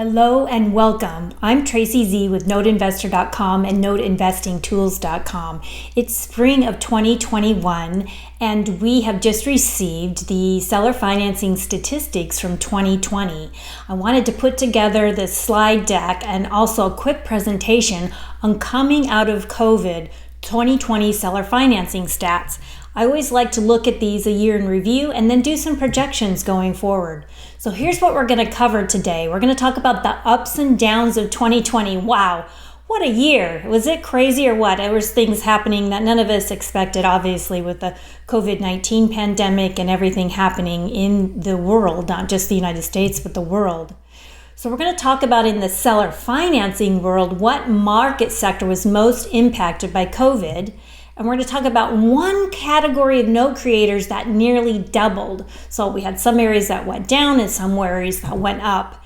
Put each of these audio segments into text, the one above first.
Hello and welcome. I'm Tracy Z with noteinvestor.com and noteinvestingtools.com. It's spring of 2021 and we have just received the seller financing statistics from 2020. I wanted to put together this slide deck and also a quick presentation on coming out of COVID 2020 seller financing stats. I always like to look at these a year in review and then do some projections going forward. So here's what we're going to cover today. We're going to talk about the ups and downs of 2020. Wow, what a year. Was it crazy or what? There was things happening that none of us expected, obviously, with the COVID-19 pandemic and everything happening in the world, not just the United States, but the world. So we're going to talk about in the seller financing world, what market sector was most impacted by COVID. And we're going to talk about one category of note creators that nearly doubled. So we had some areas that went down and some areas that went up.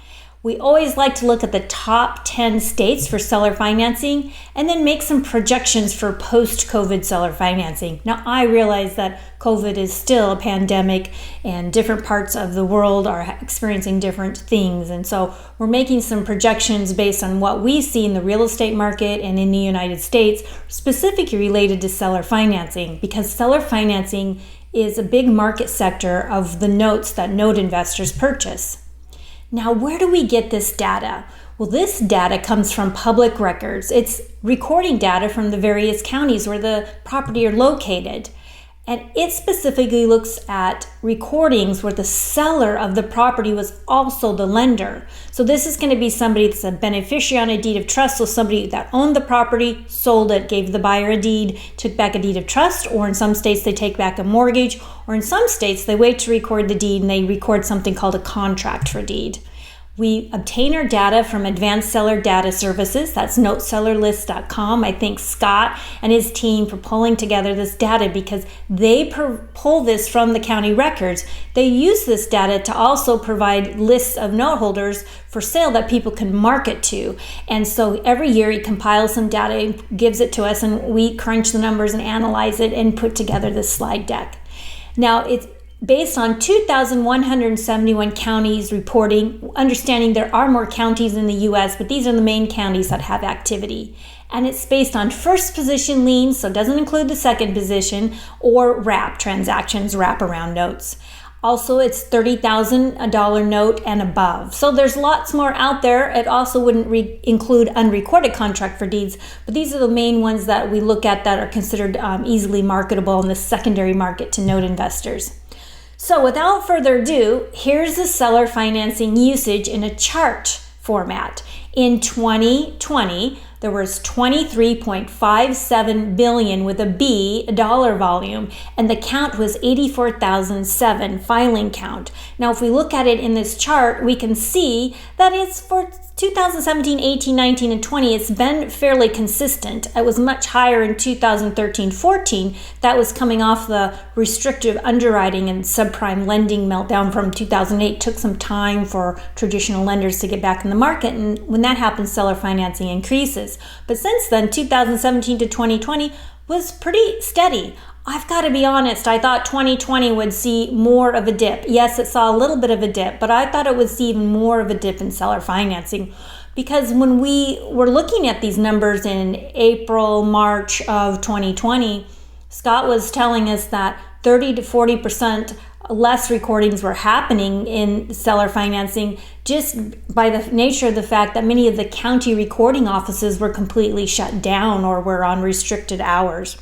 We always like to look at the top 10 states for seller financing and then make some projections for post-COVID seller financing. Now, I realize that COVID is still a pandemic and different parts of the world are experiencing different things. And so we're making some projections based on what we see in the real estate market and in the United States, specifically related to seller financing, because seller financing is a big market sector of the notes that note investors purchase. Now, where do we get this data? Well, this data comes from public records. It's recording data from the various counties where the property are located. And it specifically looks at recordings where the seller of the property was also the lender. So this is going to be somebody that's a beneficiary on a deed of trust. So somebody that owned the property, sold it, gave the buyer a deed, took back a deed of trust, or in some states they take back a mortgage, or in some states they wait to record the deed and they record something called a contract for deed. We obtain our data from Advanced Seller Data Services. That's notesellerlist.com. I thank Scott and his team for pulling together this data because they pull this from the county records. They use this data to also provide lists of note holders for sale that people can market to. And so every year he compiles some data, gives it to us, and we crunch the numbers and analyze it and put together this slide deck. Now, it's based on 2,171 counties reporting, understanding there are more counties in the U.S., but these are the main counties that have activity. And it's based on first position liens, so it doesn't include the second position, or wrap transactions, wraparound notes. Also, it's $30,000 note and above. So there's lots more out there. It also wouldn't include unrecorded contract for deeds, but these are the main ones that we look at that are considered easily marketable in the secondary market to note investors. So without further ado, here's the seller financing usage in a chart format. In 2020, there was 23.57 billion with a B dollar volume, and the count was 84,007 filing count. Now, if we look at it in this chart, we can see that it's for 2017, 18, 19, and 20, it's been fairly consistent. It was much higher in 2013, 14. That was coming off the restrictive underwriting and subprime lending meltdown from 2008. It took some time for traditional lenders to get back in the market, and when that happens, seller financing increases. But since then, 2017 to 2020 was pretty steady. I've got to be honest, I thought 2020 would see more of a dip. Yes, it saw a little bit of a dip, but I thought it would see even more of a dip in seller financing, because when we were looking at these numbers in April, March of 2020, Scott was telling us that 30 to 40% less recordings were happening in seller financing just by the nature of the fact that many of the county recording offices were completely shut down or were on restricted hours.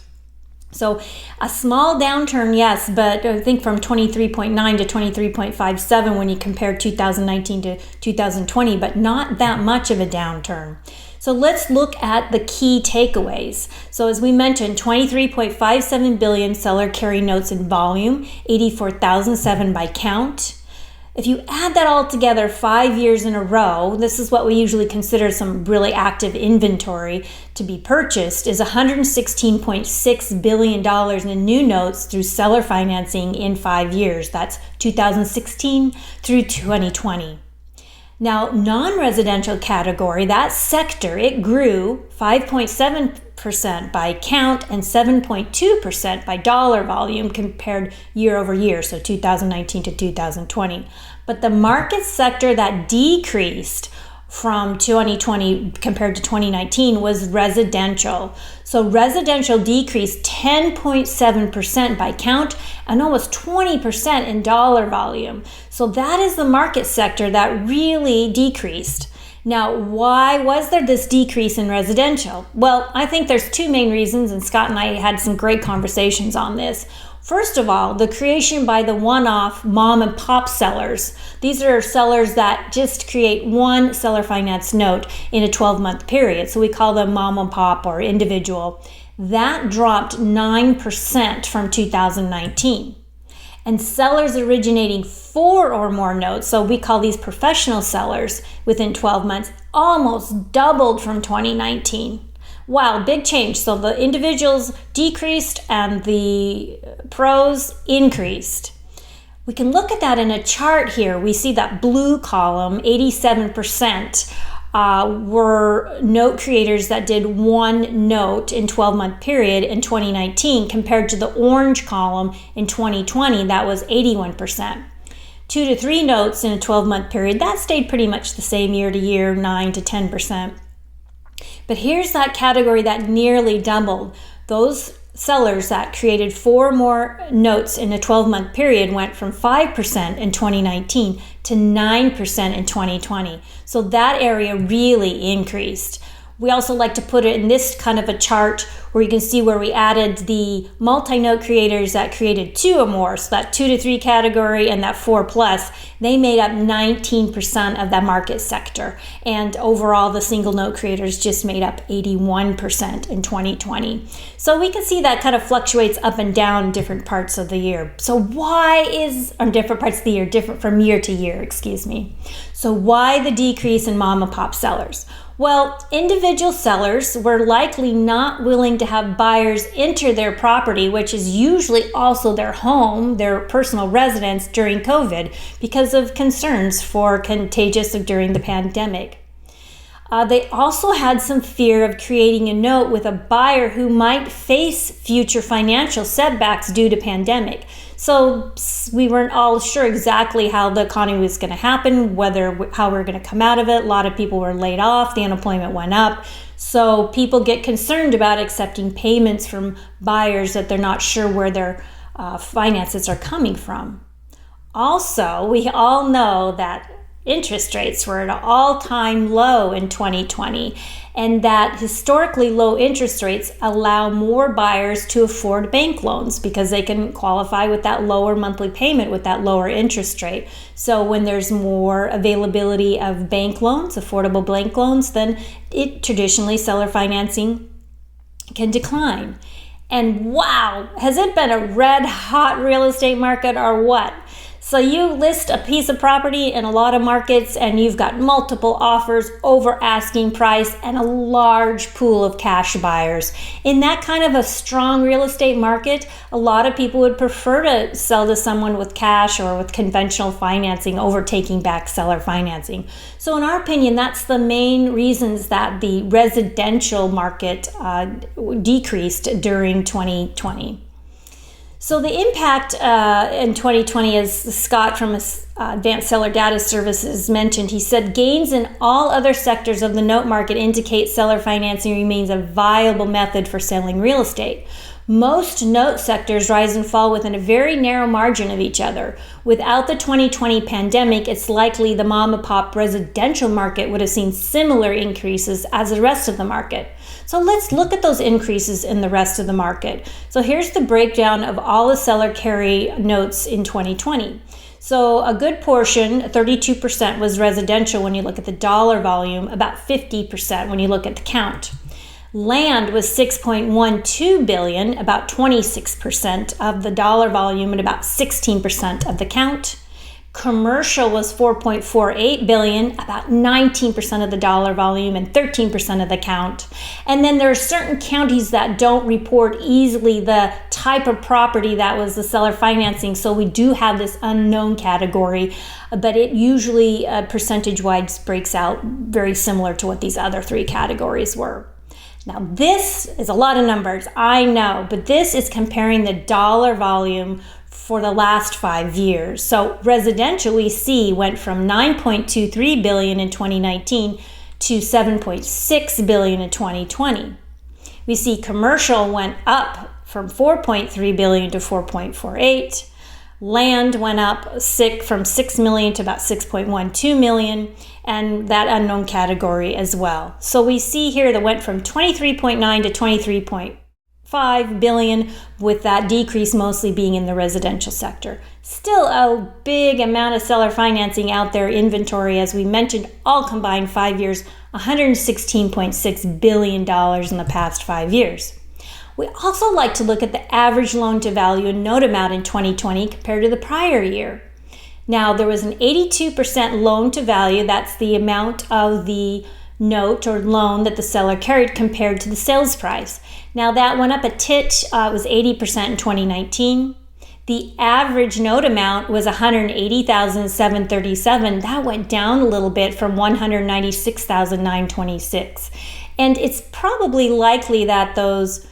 So a small downturn, yes, but I think from 23.9 to 23.57 when you compare 2019 to 2020, but not that much of a downturn. So let's look at the key takeaways. So as we mentioned, 23.57 billion seller carry notes in volume, 84,007 by count. If you add that all together 5 years in a row, this is what we usually consider some really active inventory to be purchased, is $116.6 billion in new notes through seller financing in 5 years. That's 2016 through 2020. Now, non-residential category, that sector, it grew 5.7% by count and 7.2% by dollar volume compared year over year, so 2019 to 2020. But the market sector that decreased from 2020 compared to 2019 was residential. So residential decreased 10.7% by count and almost 20% in dollar volume. So that is the market sector that really decreased. Now, why was there this decrease in residential? Well, I think there's two main reasons, and Scott and I had some great conversations on this. First of all, the creation by the one-off mom and pop sellers. These are sellers that just create one seller finance note in a 12-month period. So we call them mom and pop or individual. That dropped 9% from 2019. And sellers originating 4 or more notes, so we call these professional sellers within 12 months, almost doubled from 2019. Wow, big change. So the individuals decreased and the pros increased. We can look at that in a chart here. We see that blue column, 87% were note creators that did one note in 12-month period in 2019 compared to the orange column in 2020, that was 81%. 2 to 3 notes in a 12-month period, that stayed pretty much the same year to year, 9 to 10%. But here's that category that nearly doubled. Those sellers that created 4 more notes in a 12-month period went from 5% in 2019 to 9% in 2020. So that area really increased. We also like to put it in this kind of a chart where you can see where we added the multi-note creators that created 2 or more. So that 2 to 3 category and that 4 plus, they made up 19% of that market sector. And overall, the single note creators just made up 81% in 2020. So we can see that kind of fluctuates up and down in different parts of the year. So why is, on different parts of the year, different from year to year, So why the decrease in mom and pop sellers? Well, individual sellers were likely not willing to have buyers enter their property, which is usually also their home, their personal residence during COVID, because of concerns for contagious during the pandemic. They also had some fear of creating a note with a buyer who might face future financial setbacks due to pandemic. So we weren't all sure exactly how the economy was going to happen, how we're going to come out of it. A lot of people were laid off, the unemployment went up. So people get concerned about accepting payments from buyers that they're not sure where their finances are coming from. Also, we all know that interest rates were at an all-time low in 2020, and that historically low interest rates allow more buyers to afford bank loans because they can qualify with that lower monthly payment with that lower interest rate. So when there's more availability of bank loans, affordable bank loans, then traditionally seller financing can decline. And wow, has it been a red hot real estate market or what? So you list a piece of property in a lot of markets and you've got multiple offers over asking price and a large pool of cash buyers. In that kind of a strong real estate market, a lot of people would prefer to sell to someone with cash or with conventional financing over taking back seller financing. So in our opinion, that's the main reasons that the residential market decreased during 2020. So the impact in 2020, as Scott from Advanced Seller Data Services mentioned, he said gains in all other sectors of the note market indicate seller financing remains a viable method for selling real estate. Most note sectors rise and fall within a very narrow margin of each other. Without the 2020 pandemic, it's likely the mom and pop residential market would have seen similar increases as the rest of the market. So let's look at those increases in the rest of the market. So here's the breakdown of all the seller carry notes in 2020. So a good portion, 32%, was residential when you look at the dollar volume, about 50% when you look at the count. Land was $6.12 billion, about 26% of the dollar volume and about 16% of the count. Commercial was $4.48 billion, about 19% of the dollar volume and 13% of the count. And then there are certain counties that don't report easily the type of property that was the seller financing. So we do have this unknown category, but it usually percentage-wise breaks out very similar to what these other 3 categories were. Now this is a lot of numbers, I know, but this is comparing the dollar volume for the last 5 years. So residential, we see, went from $9.23 billion in 2019 to $7.6 billion in 2020. We see commercial went up from $4.3 billion to $4.48. Land went up from $6 million to about $6.12 million, and that unknown category as well. So we see here that went from 23.9 to 23.5 billion, with that decrease mostly being in the residential sector. Still a big amount of seller financing out there, inventory, as we mentioned, all combined 5 years, $116.6 billion in the past 5 years. We also like to look at the average loan to value and note amount in 2020 compared to the prior year. Now, there was an 82% loan to value. That's the amount of the note or loan that the seller carried compared to the sales price. Now, that went up a tit. It was 80% in 2019. The average note amount was $180,737. That went down a little bit from $196,926. And it's probably likely that those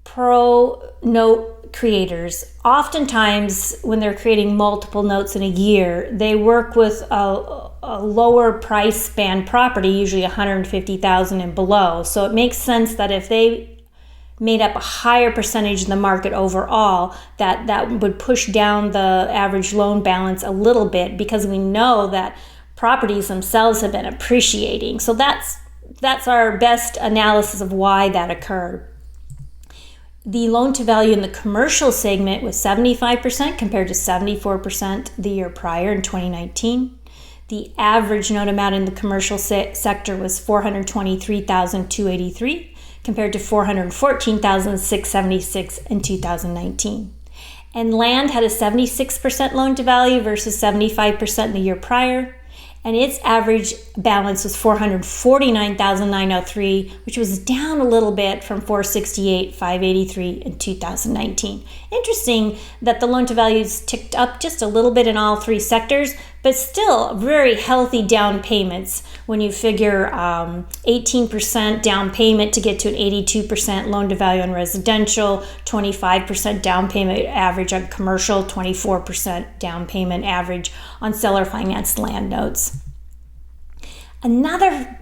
pro note creators, oftentimes when they're creating multiple notes in a year, they work with a lower price band property, usually $150,000 and below. So it makes sense that if they made up a higher percentage of the market overall, that would push down the average loan balance a little bit, because we know that properties themselves have been appreciating. So that's our best analysis of why that occurred. The loan to value in the commercial segment was 75% compared to 74% the year prior in 2019. The average note amount in the commercial sector was $423,283 compared to $414,676 in 2019. And land had a 76% loan to value versus 75% the year prior. And its average balance was $449,903, which was down a little bit from $468,583 in 2019. Interesting that the loan to values ticked up just a little bit in all three sectors, but still very healthy down payments when you figure 18% down payment to get to an 82% loan to value on residential, 25% down payment average on commercial, 24% down payment average on seller financed land notes. Another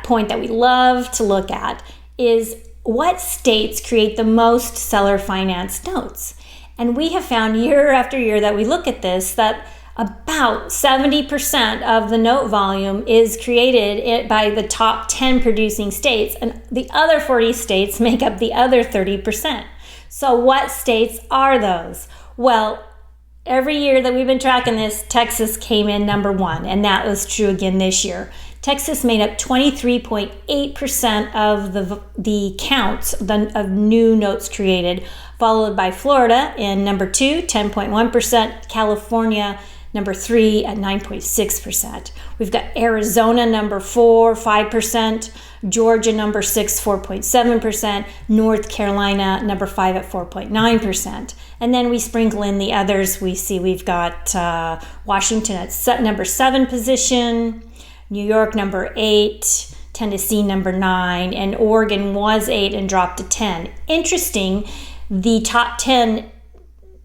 point that we love to look at is what states create the most seller financed notes. And we have found year after year that we look at this, that about 70% of the note volume is created by the top 10 producing states, and the other 40 states make up the other 30%. So what states are those? Well, every year that we've been tracking this, Texas came in number one, and that was true again this year. Texas made up 23.8% of the counts of new notes created, followed by Florida in number 2, 10.1%, California number 3 at 9.6%. We've got Arizona number 4, 5%, Georgia number 6, 4.7%, North Carolina number 5 at 4.9%. And then we sprinkle in the others. We see we've got Washington at number 7 position, New York number 8, Tennessee number 9, and Oregon was 8 and dropped to 10. Interesting, the top 10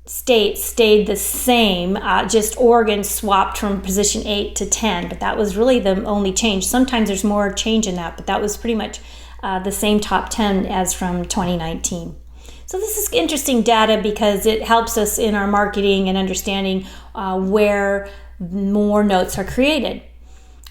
states stayed the same, just Oregon swapped from position 8 to 10, but that was really the only change. Sometimes there's more change in that, but that was pretty much the same top 10 as from 2019. So this is interesting data because it helps us in our marketing and understanding where more notes are created.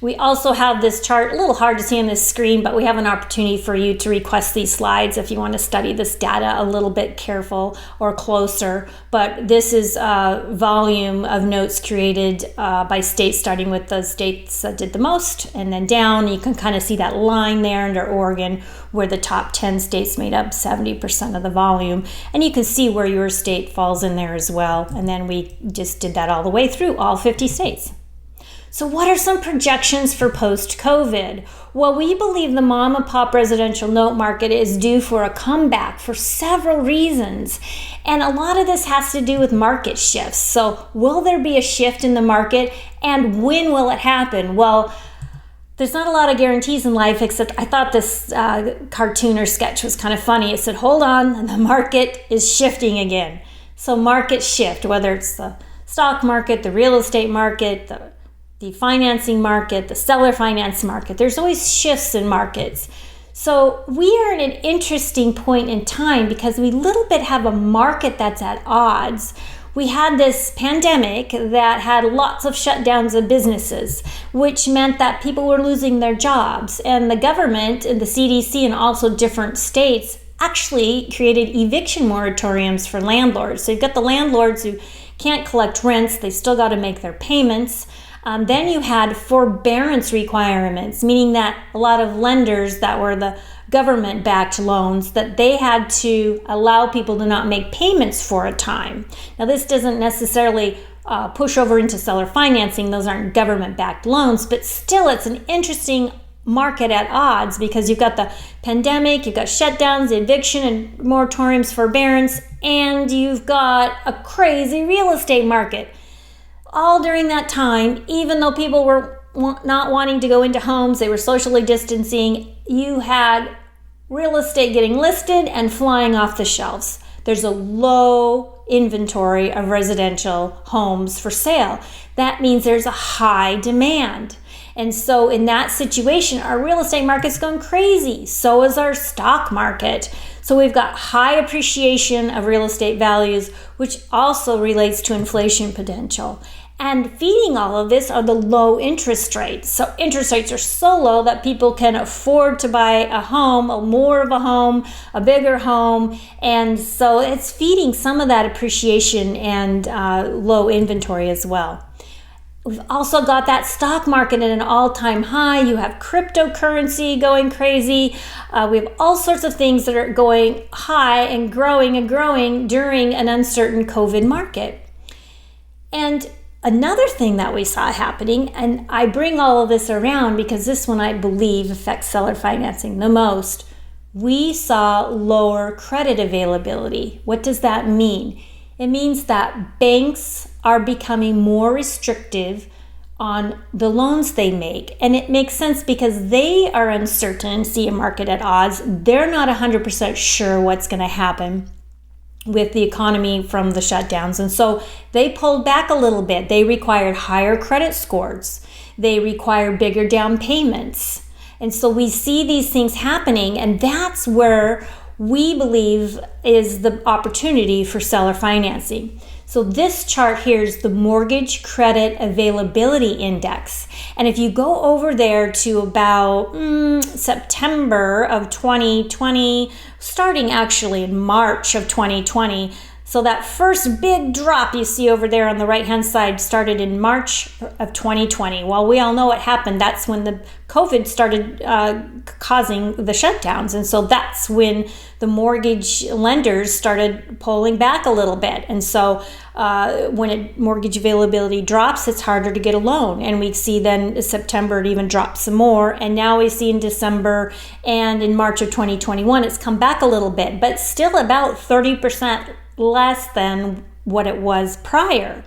We also have this chart, a little hard to see on this screen, but we have an opportunity for you to request these slides if you want to study this data a little bit careful or closer. But this is a volume of notes created by states, starting with the states that did the most, and then down. You can kind of see that line there under Oregon, where the top 10 states made up 70% of the volume. And you can see where your state falls in there as well. And then we just did that all the way through all 50 states. So what are some projections for post-COVID? Well, we believe the mom and pop residential note market is due for a comeback for several reasons. And a lot of this has to do with market shifts. So will there be a shift in the market, and when will it happen? Well, there's not a lot of guarantees in life, except I thought this cartoon or sketch was kind of funny. It said, hold on, the market is shifting again. So markets shift, whether it's the stock market, the real estate market, the financing market, the seller finance market. There's always shifts in markets. So we are at an interesting point in time because we little bit have a market that's at odds. We had this pandemic that had lots of shutdowns of businesses, which meant that people were losing their jobs. And the government and the CDC and also different states actually created eviction moratoriums for landlords. So you've got the landlords who can't collect rents, they still got to make their payments. Then you had forbearance requirements, meaning that a lot of lenders that were the government-backed loans, that they had to allow people to not make payments for a time. Now, this doesn't necessarily push over into seller financing. Those aren't government-backed loans, but still it's an interesting market at odds because you've got the pandemic, you've got shutdowns, eviction and moratoriums, forbearance, and you've got a crazy real estate market. All during that time, even though people were not wanting to go into homes, they were socially distancing, you had real estate getting listed and flying off the shelves. There's a low inventory of residential homes for sale. That means there's a high demand. And so in that situation, our real estate market's going crazy. So is our stock market. So we've got high appreciation of real estate values, which also relates to inflation potential. And feeding all of this are the low interest rates. So interest rates are so low that people can afford to buy a home, more of a home, a bigger home. And so it's feeding some of that appreciation and low inventory as well. We've also got that stock market at an all-time high. You have cryptocurrency going crazy. We have all sorts of things that are going high and growing during an uncertain COVID market. And another thing that we saw happening, and I bring all of this around because this one I believe affects seller financing the most, we saw lower credit availability. What does that mean? It means that banks are becoming more restrictive on the loans they make. And it makes sense because they are uncertain, see a market at odds. They're not 100% sure what's going to happen with the economy from the shutdowns. And so they pulled back a little bit. They required higher credit scores. They require bigger down payments. And so we see these things happening, and that's where we believe is the opportunity for seller financing. So this chart here is the Mortgage Credit Availability Index. And if you go over there to about September of 2020, starting actually in March of 2020, so that first big drop you see over there on the right-hand side started in March of 2020. Well, we all know what happened. That's when the COVID started causing the shutdowns. And so that's when the mortgage lenders started pulling back a little bit. And so when mortgage availability drops, it's harder to get a loan. And we see then in September it even dropped some more. And now we see in December and in March of 2021, it's come back a little bit, but still about 30% less than what it was prior.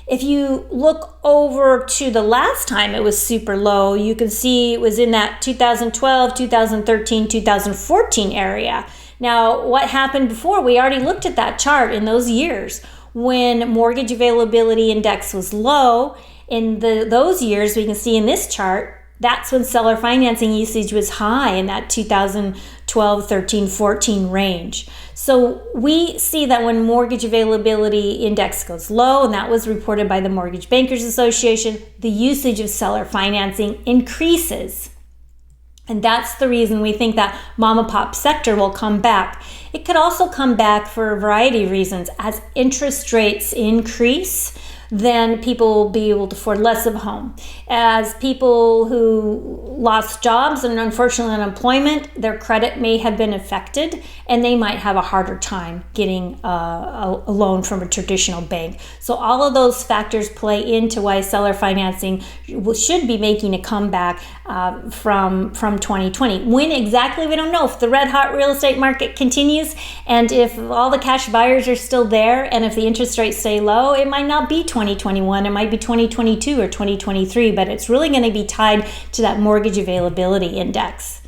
If you look over to the last time it was super low, you can see it was in that 2012, 2013, 2014 area. Now, what happened before? We already looked at that chart in those years. When mortgage availability index was low, in those years, we can see in this chart, that's when seller financing usage was high in that 2012, 13, 14 range. So we see that when mortgage availability index goes low, and that was reported by the Mortgage Bankers Association, the usage of seller financing increases. And that's the reason we think that mom and pop sector will come back. It could also come back for a variety of reasons. As interest rates increase, then people will be able to afford less of a home. As people who lost jobs and unfortunately unemployment, their credit may have been affected and they might have a harder time getting a loan from a traditional bank. So all of those factors play into why seller financing should be making a comeback from 2020. When exactly, we don't know. If the red hot real estate market continues and if all the cash buyers are still there and if the interest rates stay low, it might not be 2021, it might be 2022 or 2023, but it's really going to be tied to that mortgage availability index.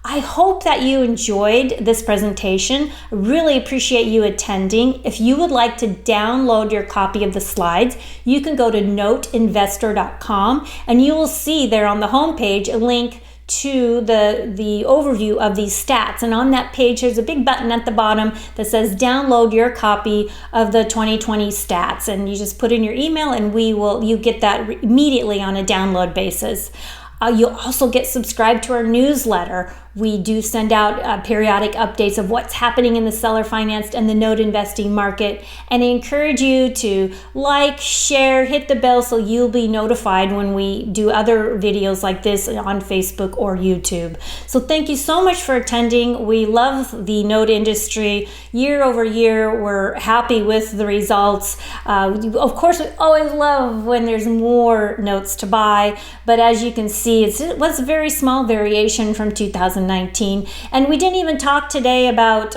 I hope that you enjoyed this presentation. I really appreciate you attending. If you would like to download your copy of the slides, you can go to noteinvestor.com and you will see there on the homepage a link to the overview of these stats. And on that page, there's a big button at the bottom that says download your copy of the 2020 stats. And you just put in your email and you get that immediately on a download basis. You'll also get subscribed to our newsletter. We do send out periodic updates of what's happening in the seller financed and the note investing market. And I encourage you to like, share, hit the bell so you'll be notified when we do other videos like this on Facebook or YouTube. So thank you so much for attending. We love the note industry. Year over year, we're happy with the results. Of course, we always love when there's more notes to buy. But as you can see, it was a very small variation from 2019. And we didn't even talk today about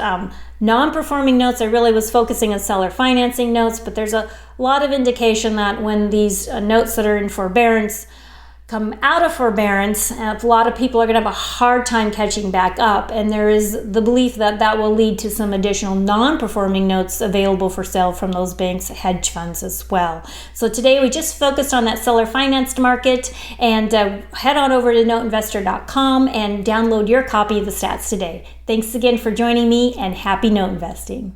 non-performing notes. I really was focusing on seller financing notes, but there's a lot of indication that when these notes that are in forbearance come out of forbearance, a lot of people are going to have a hard time catching back up. And there is the belief that that will lead to some additional non-performing notes available for sale from those banks' hedge funds as well. So today we just focused on that seller financed market, and head on over to noteinvestor.com and download your copy of the stats today. Thanks again for joining me, and happy note investing.